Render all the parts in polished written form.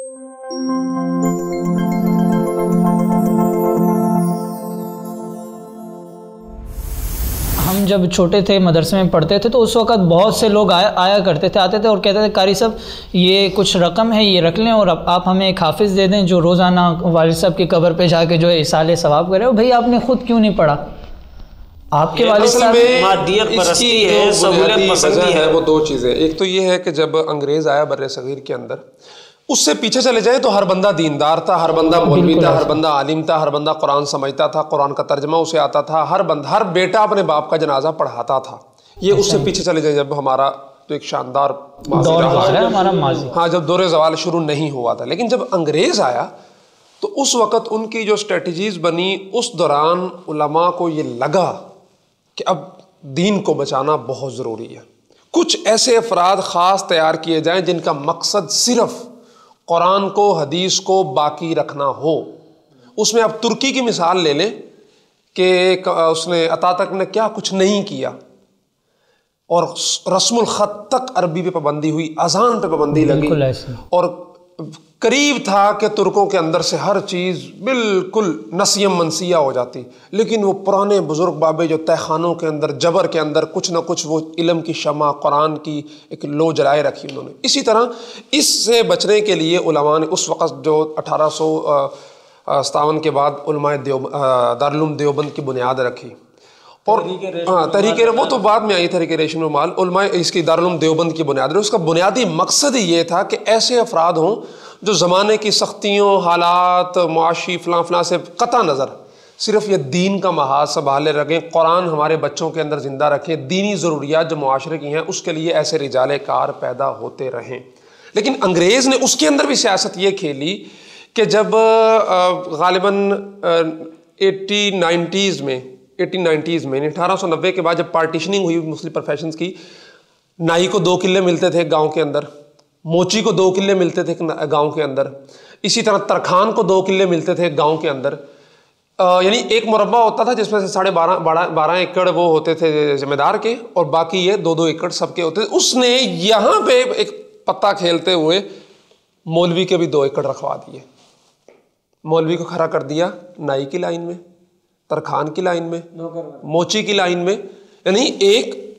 हम जब छोटे थे मदरसे में पढ़ते थे तो उस वक़्त बहुत से लोग आया करते थे, आते थे और कहते थे कारी साहब ये कुछ रकम है ये रख लें और आप हमें एक हाफिज़ दे दें जो रोज़ाना वालिद साहब की कब्र पे जाके जो है इसाले सवाब करे। भाई आपने ख़ुद क्यों नहीं पढ़ा? आपके वालिद साहब मादियत परस्ती है, सहूलियत पसंदी है। वो दो चीज़ें, एक तो ये है कि जब अंग्रेज़ आया बर्रे सगीर के अंदर, उससे पीछे चले जाए तो हर बंदा दीनदार था, हर बंदा मौलवी था, हर बंदा आलिम था, हर बंदा कुरान समझता था, कुरान का तर्जमा उसे आता था, हर बेटा अपने बाप का जनाजा पढ़ाता था। ये उससे पीछे चले जाए जब हमारा तो एक शानदार दौर है हमारा माजी, हाँ, जब दौरे ज़वाल शुरू नहीं हुआ था। लेकिन जब अंग्रेज़ आया तो उस वक़्त उनकी जो स्ट्रेटजीज़ बनी, उस दौरान उलमा को ये लगा कि अब दीन को बचाना बहुत ज़रूरी है। कुछ ऐसे अफराद ख़ास तैयार किए जाएँ जिनका मकसद सिर्फ़ कुरान को, हदीस को बाकी रखना हो। उसमें अब तुर्की की मिसाल ले लें कि उसने अतातुर्क ने क्या कुछ नहीं किया और रस्मुल ख़त तक अरबी पे पाबंदी हुई, अज़ान पे पाबंदी लगी और करीब था कि तुर्कों के अंदर से हर चीज़ बिल्कुल नसियम मनसिया हो जाती। लेकिन वो पुराने बुज़ुर्ग बाबे जो तहखानों के अंदर, जबर के अंदर कुछ ना कुछ वो इल्म की शमा, कुरान की एक लो जलाए रखी उन्होंने। इसी तरह इससे बचने के लिए उलमा ने उस वक़्त जो 1857 के बाद उलमाए दारुल उलूम देवबंद की बुनियाद रखी और तहरीक वो तो बाद में आई, तहरीक रेशम रुमाल, उलमा इसकी दारुल उलूम देवबंद की बुनियाद रही। उसका बुनियादी मकसद ही ये था कि ऐसे अफराद हों जो ज़माने की सख्तियों, हालात, मुआशी फ़लाँ फ़लाँ से कता नज़र सिर्फ़ ये दीन का महाज संभाले रखें, कुरान हमारे बच्चों के अंदर ज़िंदा रखें, दीनी ज़रूरियात जो मुआशरे की हैं उसके लिए ऐसे रिजाले कार पैदा होते रहें। लेकिन अंग्रेज़ ने उसके अंदर भी सियासत ये खेली कि जब ग़ालिबन 1890s में 1890 के बाद जब पार्टीशनिंग हुई मुस्लिम प्रोफेशंस की, नाई को 2 किले मिलते थे गांव के अंदर, मोची को 2 किले मिलते थे गांव के अंदर, इसी तरह तरखान को 2 किले मिलते थे गांव के अंदर। यानी एक मुरब्बा होता था जिसमें से 12.5 एकड़ वो होते थे जिम्मेदार के और बाकी ये 2-2 एकड़ सबके होते थे। उसने यहाँ पे एक पत्ता खेलते हुए मौलवी के भी 2 एकड़ रखवा दिए। मौलवी को खड़ा कर दिया नाई की लाइन में, तरखान की लाइन में, मोची की लाइन में। यानी एक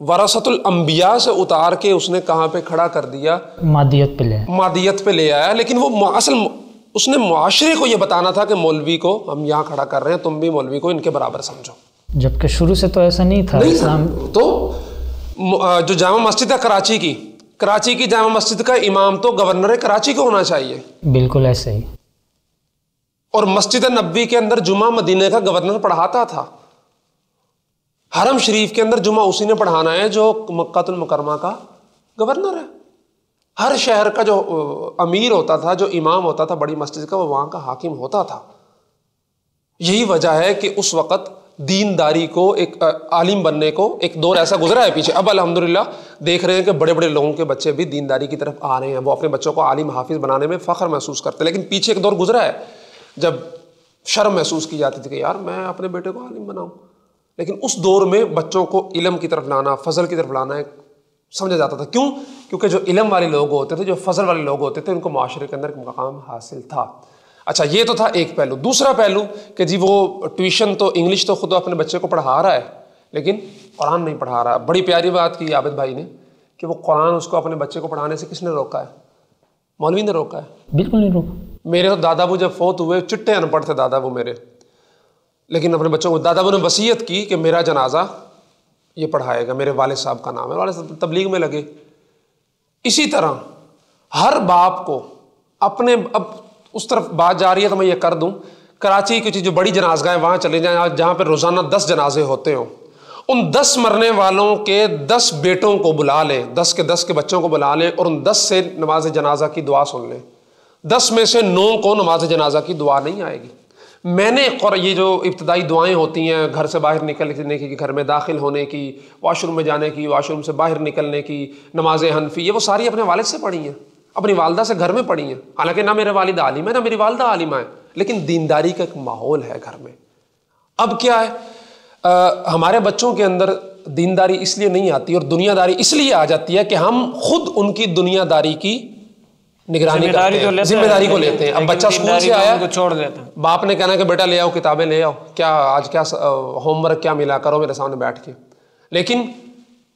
वरासतुल अंबिया से उतार के उसने कहाँ पे खड़ा कर दिया? मादियत पे ले आया। लेकिन वो असल उसने मुआशरे को ये बताना था कि मौलवी को हम यहाँ खड़ा कर रहे हैं, तुम भी मौलवी को इनके बराबर समझो। जबकि शुरू से तो ऐसा नहीं था। इस्लाम तो जो जामा मस्जिद है कराची की जामा मस्जिद का इमाम तो गवर्नर कराची को होना चाहिए। बिल्कुल ऐसे ही। और मस्जिद नबी के अंदर जुमा मदीने का गवर्नर पढ़ाता था। हरम शरीफ के अंदर जुमा उसी ने पढ़ाना है जो मक्कातुल मुकर्रमा का गवर्नर है। हर शहर का जो अमीर होता था, जो इमाम होता था बड़ी मस्जिद का, वो वहाँ का हाकिम होता था। यही वजह है कि उस वक़्त दीनदारी को, एक आलिम बनने को एक दौर ऐसा गुजरा है पीछे। अब अल्हम्दुलिल्लाह देख रहे हैं कि बड़े बड़े लोगों के बच्चे भी दीनदारी की तरफ आ रहे हैं, वो अपने बच्चों को आलिम हाफिज़ बनाने में फ़ख्र महसूस करते हैं। लेकिन पीछे एक दौर गुजरा है जब शर्म महसूस की जाती थी कि यार मैं अपने बेटे को आलिम बनाऊं। लेकिन उस दौर में बच्चों को इल्म की तरफ लाना, फजल की तरफ लाना एक समझा जाता था। क्यों? क्योंकि जो इल्म वाले लोग होते थे, जो फजल वाले लोग होते थे, उनको माशरे के अंदर एक मकाम हासिल था। अच्छा, ये तो था एक पहलू। दूसरा पहलू कि जी वो ट्यूशन तो इंग्लिश तो खुद अपने बच्चे को पढ़ा रहा है लेकिन कुरान नहीं पढ़ा रहा। बड़ी प्यारी बात की आबिद भाई ने कि वो कुरान उसको अपने बच्चे को पढ़ाने से किसने रोका है? मौलवी ने रोका है? बिल्कुल नहीं रोका। मेरे तो दादाबू जब फौत हुए, चिट्टे अनपढ़ थे दादाबू मेरे, लेकिन अपने बच्चों को दादाबू ने वसीयत की कि मेरा जनाजा ये पढ़ाएगा, मेरे वालिद साहब का नाम है, वालिद साहब तबलीग में लगे। इसी तरह हर बाप को अपने, अब उस तरफ बात जा रही है तो मैं ये कर दूं, कराची की जो बड़ी जनाजगाहें वहाँ चले जाएं जहाँ पर रोज़ाना 10 जनाजे होते हों, उन 10 मरने वालों के 10 बेटों को बुला लें, 10 के बच्चों को बुला लें और उन 10 से नमाज जनाजा की दुआ सुन लें। 10 में से 9 को नमाज जनाजा की दुआ नहीं आएगी। मैंने ये जो इब्तदाई दुआएं होती हैं, घर से बाहर निकलने की, घर में दाखिल होने की, वॉशरूम में जाने की, वॉशरूम से बाहर निकलने की, नमाज हनफी, ये वो सारी अपने वालिद से पढ़ी हैं, अपनी वालदा से घर में पढ़ी हैं। हालांकि ना मेरे वालिद आलिम है ना मेरी वालदा आलिमा है, लेकिन दीनदारी का एक माहौल है घर में। अब क्या है, हमारे बच्चों के अंदर दीनदारी इसलिए नहीं आती और दुनियादारी इसलिए आ जाती है कि हम खुद उनकी दुनियादारी की निगरानी करते हैं, जिम्मेदारी को लेते हैं। अब बच्चा स्कूल से आया, छोड़ देते हैं, बाप ने कहना कि बेटा ले आओ किताबें, ले आओ, क्या आज क्या होमवर्क क्या मिला, करो मेरे सामने बैठ के। लेकिन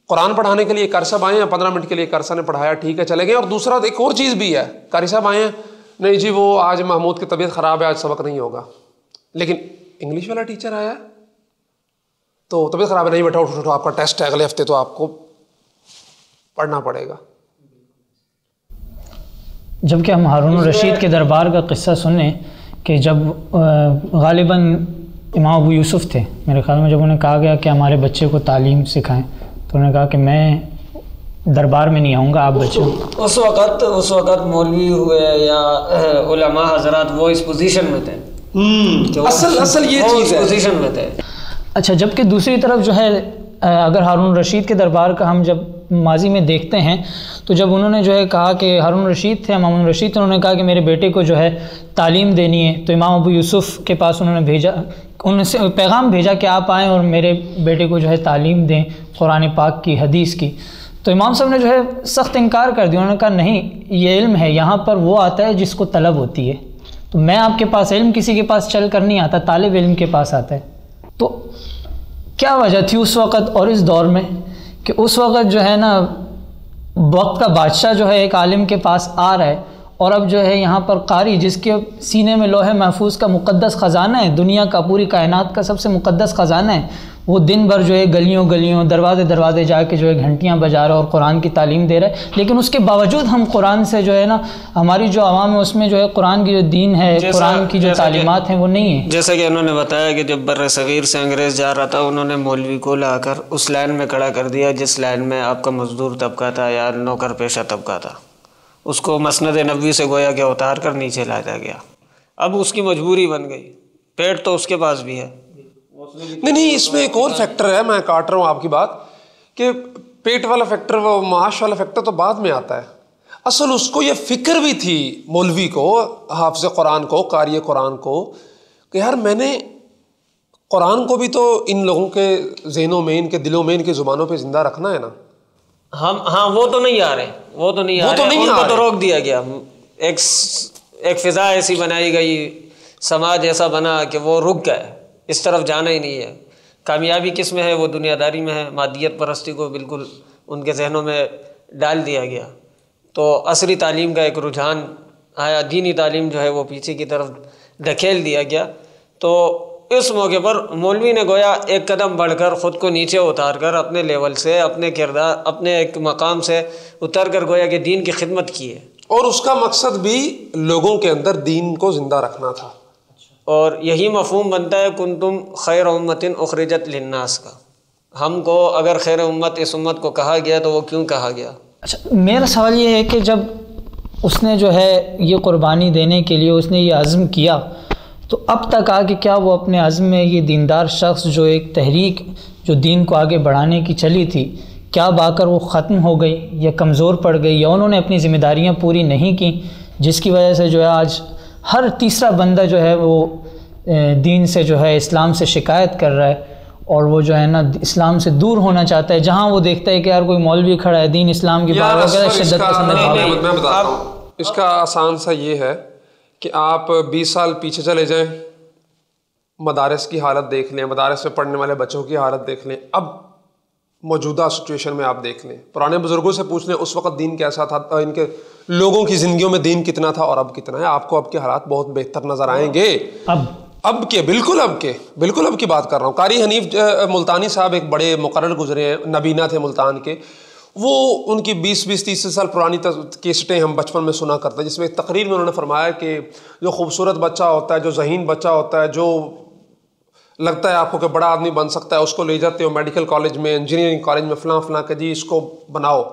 कुरान पढ़ाने के लिए कारी साहब आए हैं, 15 मिनट के लिए कारी साहब ने पढ़ाया, ठीक है, चले गए। और दूसरा एक और चीज़ भी है, कारी साहब आए हैं, नहीं जी वो आज महमूद की तबीयत ख़राब है, आज सबक नहीं होगा। लेकिन इंग्लिश वाला टीचर आया तो तबीयत ख़राब है, नहीं बेटा उठो, आपका टेस्ट है अगले हफ्ते, तो आपको पढ़ना पड़ेगा। जबकि हम हारून रशीद के दरबार का किस्सा सुने कि जब गालिबन इमाम अबू यूसुफ थे मेरे ख्याल में, जब उन्हें कहा गया कि हमारे बच्चे को तालीम सिखाएं, तो उन्होंने कहा कि मैं दरबार में नहीं आऊँगा, आप बच्चे। उस वक़्त मौलवी हुए या उलमा हजरात वो इस पोजीशन में थे, असल ये चीज़ पोजीशन में थे। अच्छा, जबकि दूसरी तरफ जो है अगर हारून रशीद के दरबार का हम जब माजी में देखते हैं, तो जब उन्होंने जो है कहा कि हारून रशीद थे, मामून रशीद थे, उन्होंने कहा कि मेरे बेटे को जो है तालीम देनी है, तो इमाम अबू यूसुफ के पास उन्होंने भेजा, उनसे पैगाम भेजा कि आप आएँ और मेरे बेटे को जो है तालीम दें कुरान पाक की, हदीस की। तो इमाम साहब ने जो है सख्त इनकार कर दिया, उन्होंने कहा नहीं, ये इल्म है, यहाँ पर वो आता है जिसको तलब होती है, तो मैं आपके पास इल्म किसी के पास चल कर नहीं आता, तालिब इल्म के पास आता है। तो क्या वजह थी उस वक़्त और इस दौर में कि उस वक़्त जो है ना वक्त का बादशाह जो है एक आलिम के पास आ रहा है, और अब जो है यहाँ पर कारी जिसके सीने में लोहे महफूज का मुक़द्दस ख़जाना है, दुनिया का, पूरी कायनात का सबसे मुक़द्दस ख़जाना है, वो दिन भर जो है गलियों गलियों दरवाज़े दरवाज़े जाके जो है घंटियाँ बजा रहा है और कुरान की तालीम दे रहा है। लेकिन उसके बावजूद हम कुरान से जो है ना, हमारी जो आवाम है उसमें जो है कुरान की जो दीन है, कुरान की जो तालीमात हैं वो नहीं है। जैसा कि उन्होंने बताया कि जब बर्र सगीर से अंग्रेज़ जा रहा था, उन्होंने मौलवी को लाकर उस लाइन में खड़ा कर दिया जिस लाइन में आपका मजदूर तबका था या नौकर पेशा तबका था, उसको मसनद नबवी से गोया के उतार कर नीचे लाया गया। अब उसकी मजबूरी बन गई, पेट तो उसके पास भी है। नहीं, इसमें एक और फैक्टर है, मैं काट रहा हूँ आपकी बात, कि पेट वाला फैक्टर, वो माश वाला फैक्टर तो बाद में आता है। असल उसको ये फिक्र भी थी मौलवी को, हाफिज़ कुरान को, कारी कुरान को, कि यार मैंने कुरान को भी तो इन लोगों के ज़हनों में, इनके दिलों में, इनकी ज़ुबानों पे ज़िंदा रखना है ना। हम हाँ वो तो नहीं आ रहे, उनको तो रोक दिया गया। एक फ़िज़ा ऐसी बनाई गई, समाज ऐसा बना कि वो रुक गए, इस तरफ जाना ही नहीं है। कामयाबी किस में है? वो दुनियादारी में है। मादियत परस्ती को बिल्कुल उनके जहनों में डाल दिया गया, तो असरी तालीम का एक रुझान आया, दीनी तालीम जो है वो पीछे की तरफ धकेल दिया गया। तो इस मौके पर मौलवी ने गोया एक कदम बढ़कर ख़ुद को नीचे उतार कर अपने लेवल से, अपने किरदार, अपने एक मकाम से उतर कर गोया कि दीन की खिदमत की है, और उसका मकसद भी लोगों के अंदर दीन को ज़िंदा रखना था। और यही मफ़हूम बनता है कुंतुम खैर उम्मतिन उखरिजत लिन्नास का। हमको अगर खैर उम्मत इस उम्मत को कहा गया तो वो क्यों कहा गया? अच्छा, मेरा सवाल ये है कि जब उसने जो है ये कुर्बानी देने के लिए उसने ये अज़्म किया, तो अब तक आगे क्या वो अपने अज़्म में ये दीनदार शख्स जो एक तहरीक जो दीन को आगे बढ़ाने की चली थी, क्या बाकर वो ख़त्म हो गई या कमज़ोर पड़ गई, या उन्होंने अपनी ज़िम्मेदारियाँ पूरी नहीं की, जिसकी वजह से जो है आज हर तीसरा बंदा जो है वो दीन से जो है इस्लाम से शिकायत कर रहा है, और वो जो है ना इस्लाम से दूर होना चाहता है। जहाँ वो देखता है कि यार कोई मौलवी खड़ा है दीन इस्लाम की बात वगैरह शिद्दत पसंद है। मैं बताता हूँ, इसका आसान सा ये है कि आप 20 साल पीछे चले जाएं, मदारस की हालत देख लें, मदारस में पढ़ने वाले बच्चों की हालत देख लें, अब मौजूदा सिचुएशन में आप देख लें, पुराने बुजुर्गों से पूछ लें उस वक़्त दीन कैसा था, इनके लोगों की ज़िंदगियों में दीन कितना था और अब कितना है। आपको अब के हालात बहुत बेहतर नज़र आएंगे। अब के बिल्कुल अब की बात कर रहा हूँ। कारी हनीफ मुल्तानी साहब एक बड़े मुकर्रर गुजरे हैं, नबीना थे मुल्तान के, वो उनकी 20-30 साल पुरानी केसटें हम बचपन में सुना करते हैं, जिसमें एक तकरीर में उन्होंने फरमाया कि जो खूबसूरत बच्चा होता है, जो ज़हीन बच्चा होता है, जो लगता है आपको कि बड़ा आदमी बन सकता है, उसको ले जाते हो मेडिकल कॉलेज में, इंजीनियरिंग कॉलेज में, फलां के जी इसको बनाओ,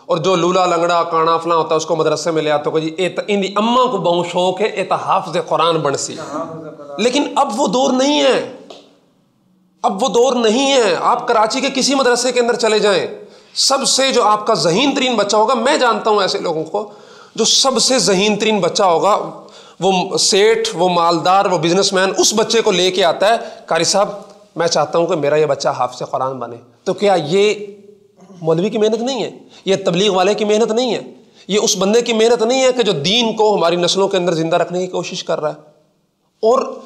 और जो लूला लंगड़ा काना फलां होता है उसको मदरसे में ले आते हो जी इन अम्मा को बहुत शौक है एत हाफ़िज़ कुरान बन सी। लेकिन अब वो दौर नहीं है, अब वो दौर नहीं है। आप कराची के किसी मदरसे के अंदर चले जाएं, सबसे जो आपका ज़हीन तरीन बच्चा होगा, मैं जानता हूँ ऐसे लोगों को, जो सबसे ज़हीन तरीन बच्चा होगा वो सेठ, वो मालदार, वो बिजनेसमैन, उस बच्चे को लेके आता है, कारी साहब मैं चाहता हूँ कि मेरा ये बच्चा हाफ़िज़ कुरान बने। तो क्या ये मौलवी की मेहनत नहीं है? ये तबलीग वाले की मेहनत नहीं है? ये उस बंदे की मेहनत नहीं है कि जो दीन को हमारी नस्लों के अंदर जिंदा रखने की कोशिश कर रहा है। और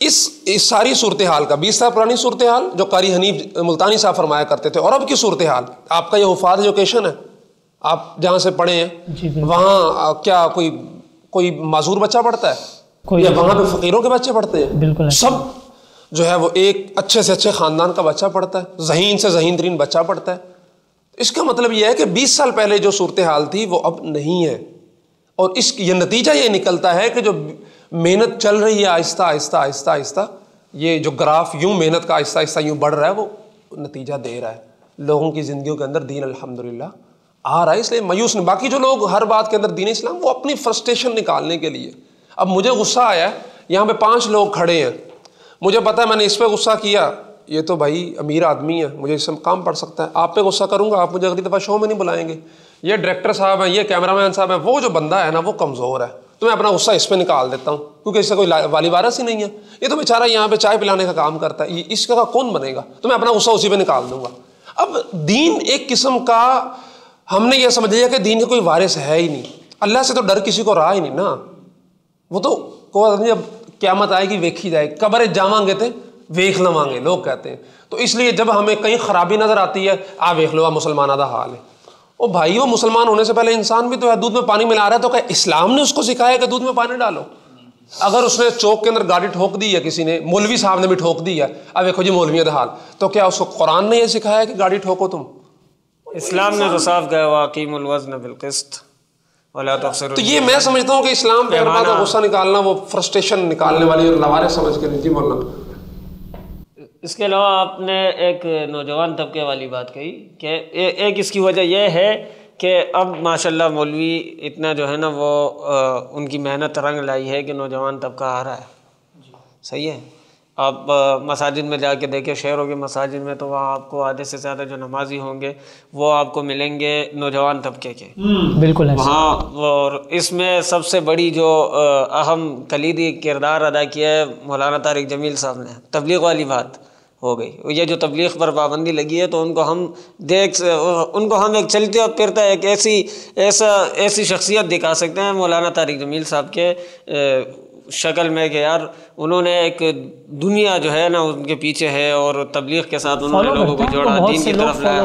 इस सारी सूरत हाल का 20 साल पुरानी सूरत हाल जो कारी हनीफ मुल्तानी साहब फरमाया करते थे, और अब की सूरत हाल, आपका ये हुफाज एजुकेशन है, आप जहाँ से पढ़े हैं वहाँ क्या कोई माजूर बच्चा पढ़ता है या वहाँ पे फकीरों के बच्चे पढ़ते हैं? बिल्कुल सब जो है वो एक अच्छे से अच्छे ख़ानदान का बच्चा पढ़ता है, ज़हीन से ज़हीन तरीन बच्चा पढ़ता है। इसका मतलब यह है कि 20 साल पहले जो सूरत हाल थी वो अब नहीं है। और ये नतीजा ये निकलता है कि जो मेहनत चल रही है आहिस्ता आहिस्ता आहिस्ता आहिस्ता, ये जो ग्राफ यूं मेहनत का आहिस्ता आहिस्ता यूं बढ़ रहा है, वो नतीजा दे रहा है। लोगों की ज़िंदगियों के अंदर दीन अल्हम्दुलिल्लाह आ रहा है। इसलिए मायूस नहीं, बाकी जो लोग हर बात के अंदर दीन इस्लाम, वो अपनी फ्रस्ट्रेशन निकालने के लिए। अब मुझे गुस्सा आया, यहाँ पे 5 लोग खड़े हैं, मुझे पता है मैंने इस पर गुस्सा किया, ये तो भाई अमीर आदमी है, मुझे इससे काम पड़ सकता है, आप पे गुस्सा करूंगा, आप मुझे अगली दफ़ा शो में नहीं बुलाएंगे। ये डायरेक्टर साहब हैं, ये कैमरामैन साहब हैं, वो जो बंदा है ना वो कमज़ोर है, तो मैं अपना गुस्सा इस पर निकाल देता हूँ क्योंकि इससे कोई वाली वारस ही नहीं है, ये तो बेचारा यहाँ पे चाय पिलाने का काम करता है, इसका कौन बनेगा, तो मैं अपना गुस्सा उसी पर निकाल दूंगा। अब दीन एक किस्म का हमने ये समझ लिया कि दीन का कोई वारिस है ही नहीं, अल्लाह से तो डर किसी को रहा ही नहीं ना, वो तो कोई अब क़यामत आएगी वेखी जाएगी, कब्र जावांगे थे वेख लवांगे लोग कहते हैं। तो इसलिए जब हमें कहीं खराबी नजर आती है, आ वेख लो मुसलमाना का हाल है, ओ भाई वो मुसलमान होने से पहले इंसान भी तो है, दूध में पानी मिला रहा है, तो क्या इस्लाम ने उसको सिखाया कि दूध में पानी डालो? अगर उसने चौक के अंदर गाड़ी ठोक दी है किसी ने, मौलवी साहब ने भी ठोक दी है, अब देखो जी मौलवियों का हाल, तो क्या उसको कुरान ने यह सिखाया कि गाड़ी ठोको तुम? इस्लाम ने तो साफ कहा वाक़ीमुल वज़्न बिल क़िस्त वला तख़्सिरू। तो ये मैं समझता हूँ कि इस्लाम पे हर बात का गुस्सा निकालना वो फ्रस्ट्रेशन निकालने वाली और लवारे समझ के नहीं बोलना। इसके अलावा आपने एक नौजवान तबके वाली बात कही कि एक इसकी वजह यह है कि अब माशाल्लाह मौलवी इतना जो है ना वो उनकी मेहनत रंग लाई है कि नौजवान तबका आ रहा है। सही है, आप मसाजिद में जाके देखें, शहरों के मसाजिद में तो वहाँ आपको आधे से ज़्यादा जो नमाजी होंगे वो आपको मिलेंगे नौजवान तबके के। बिल्कुल वहाँ, और इसमें सबसे बड़ी जो अहम कलीदी किरदार अदा किया है मौलाना तारिक जमील साहब ने। तबलीग वाली बात हो गई, ये जो तबलीग पर पाबंदी लगी है तो उनको हम एक चलते और फिरता एक ऐसी शख्सियत दिखा सकते हैं मौलाना तारिक जमील साहब के शक्ल में कि यार उन्होंने एक दुनिया जो है ना उनके पीछे है और तबलीग के साथ उन्होंने लोगों को जोड़ा, दीन की तरफ लाया।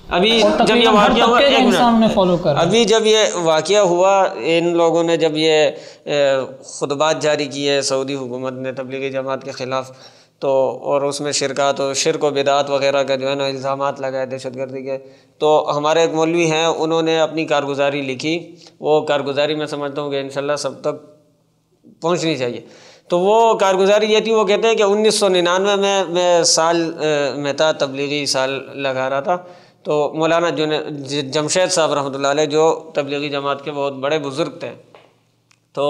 अभी जब ये वाक़या हुआ, एक मिनट, अभी जब ये वाक़या हुआ, इन लोगों ने जब ये खुतबात जारी किए सऊदी हुकूमत ने तबलीगी जमात के ख़िलाफ़, तो और उसमें शिरकत और शिरक व बिदात वग़ैरह का जो है ना इल्ज़ामात लगाए दहशतगर्दी के, तो हमारे एक मौलवी हैं उन्होंने अपनी कारगुजारी लिखी। वो कारगुजारी मैं समझता हूँ कि इंशाल्लाह सब तक पहुँचनी चाहिए। तो वो कारगुजारी ये थी, वो कहते हैं कि 1999 में मैं साल में था, तबलीगी साल लगा रहा था, तो मौलाना जमशेद साहब रहमतुल्लाह अलैह जो तबलीगी जमात के बहुत बड़े बुज़ुर्ग थे, तो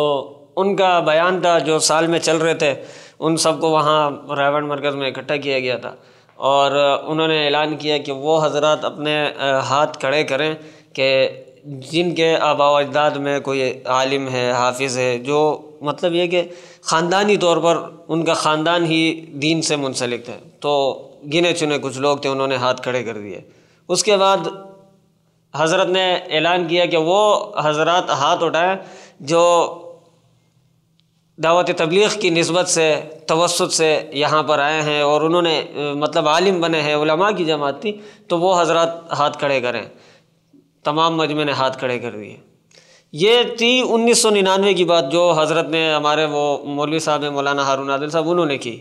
उनका बयान था जो साल में चल रहे थे, उन सबको वहाँ रावण मरकज़ में इकट्ठा किया गया था और उन्होंने ऐलान किया कि वो हज़रात अपने हाथ खड़े करें कि जिनके आबा व अजदाद में कोई आलिम है, हाफिज़ है, जो मतलब ये कि ख़ानदानी तौर पर उनका ख़ानदान ही दीन से मुंसलिक थे। तो गिने चुने कुछ लोग थे, उन्होंने हाथ खड़े कर दिए। उसके बाद हज़रत ने ऐलान किया कि वो हज़रात हाथ उठाएं जो दावत तबलीग की निस्बत से तवस्सुत से यहाँ पर आए हैं और उन्होंने मतलब आलिम बने हैं, उलमा की जमात थी, तो वो हज़रात हाथ खड़े करें। तमाम मजमे ने हाथ खड़े कर दिए। ये थी 1999 की बात जो हज़रत ने हमारे वो मौलवी साहब हैं मौलाना हारून आदिल साहब उन्होंने की।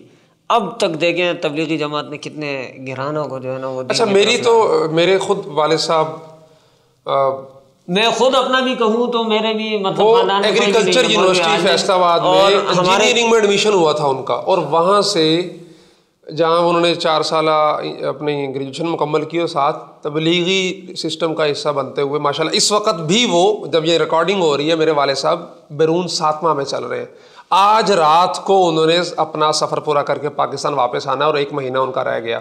अब तक देखें तबलीगी जमात ने कितने गिरानों को जो है ना वो। अच्छा, मेरे खुद वाले साहब, मैं खुद अपना भी कहूँ तो मेरे भी मतलब एग्रीकल्चर यूनिवर्सिटी फैसलाबाद में इंजीनियरिंग में एडमिशन हुआ था उनका, और वहाँ से जहाँ उन्होंने 4 साल अपनी ग्रेजुएशन मुकम्मल की और साथ तबलीगी सिस्टम का हिस्सा बनते हुए माशाल्लाह इस वक्त भी वो, जब ये रिकॉर्डिंग हो रही है, मेरे वाले साहब बैरून 7वां में चल रहे हैं। आज रात को उन्होंने अपना सफ़र पूरा करके पाकिस्तान वापस आना और 1 महीना उनका रह गया।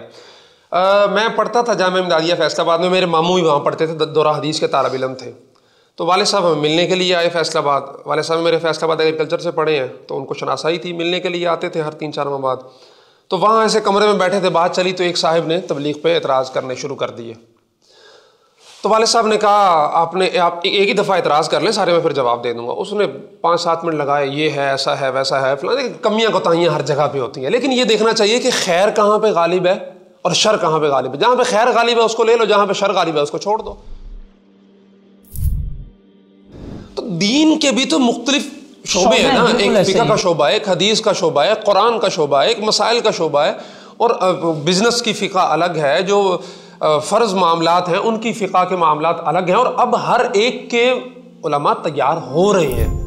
मैं पढ़ता था जामिया इमदादिया फैसलाबाद में, मेरे मामू भी वहाँ पढ़ते थे, दौरा हदीस के तालिब इल्म थे। तो वाले साहब हमें मिलने के लिए आए फैसलाबाद। वाले साहब मेरे फैसलाबाद एग्रीकल्चर से पढ़े हैं, तो उनको शनासाई थी, मिलने के लिए आते थे हर 3-4 माह बाद। तो वहाँ ऐसे कमरे में बैठे थे, बात चली तो एक साहिब ने तबलीग पे एतराज़ करने शुरू कर दिए। तो वाले साहब ने कहा आप एक ही दफ़ा इतराज़ कर लें, सारे मैं फिर जवाब दे दूंगा। उसने 5-7 मिनट लगाए, ये है, ऐसा है, वैसा है, फलाने, कमियां कोताहियां हर जगह पे होती हैं, लेकिन ये देखना चाहिए कि खैर कहाँ पे गालिब है और शर कहाँ पे गालिब है। जहाँ पे खैर गालिब है उसको ले लो, जहाँ पे शर गालिब है उसको छोड़ दो। तो दीन के भी तो मुख्तलिफ शोबे हैं ना, एक फिक़्ह का शोबा है, एक हदीस का शोबा है, कुरान का शोबा है, एक मसाइल का शोबा है, और बिजनेस की फ़िक़्ह अलग है, जो फ़र्ज़ मामलात हैं उनकी फ़िक़्ह के मामलात अलग हैं। और अब हर एक के उलमा तैयार हो रहे हैं।